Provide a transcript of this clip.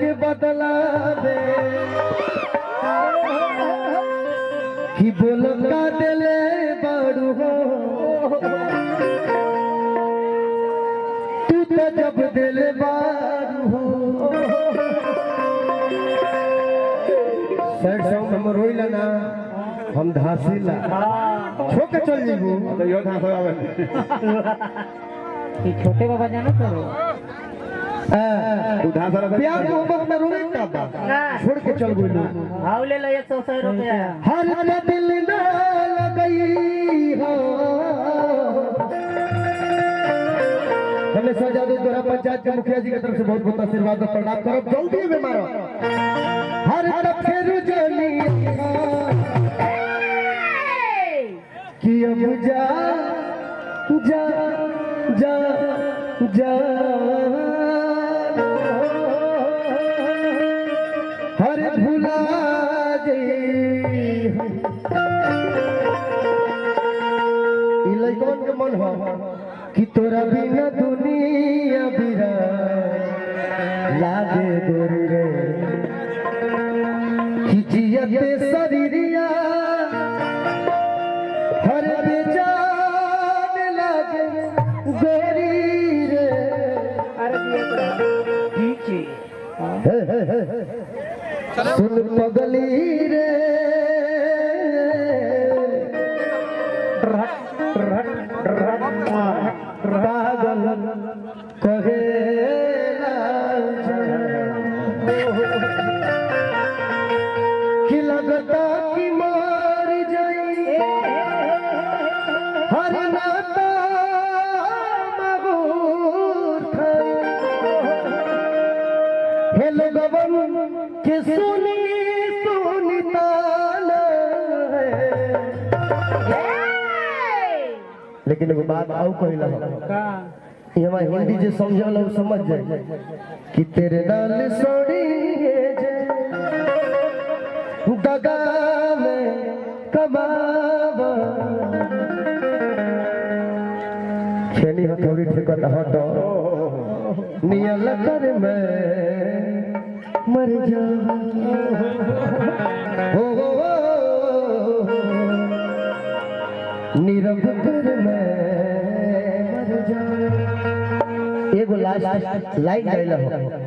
के बदला दे कि बोल का दिले बारू हो तू तो जब दिल बारू हो सैड सॉन्ग हम रोइला ना हम धासीला छोके चल जीबू तो यो धास आवे ये छोटे बाबा जानो करो उधार प्यार मोहब्बत में रोने का बा छोड़ के चल गई हाउ ले लो 100 रुपया हर दिल ना लगई हो हमेशा जादू द्वारा पंचायत के मुखिया जी की तरफ से बहुत बहुत आशीर्वाद और प्रणाम करो जल्दी में मारो हर फिर जली कि अब जा जा जा जा हर भुला जे इलाइकन के मन हो कि तोरा बिना दुनिया बिरा लागे गोरी रे कि जियते शरीरिया हर बेजान लागे गोरी रे सुन पगली रे पागल कहेला कि लगता कि मर जाई हर नाता मगूर हे लोगवन के सुनी सुनी ताना लेकिन एगो बात आउ कहिला ये हमारे हिंदी जे समझल हो समझ जाए कि तेरे नाल सोड़ी जे दगा में कमावा खेनी हथौड़ी ठेकत हट नियल कर में मर जा हो नीरव कर में मर जा एगो लास्ट लाइन गाइला हो।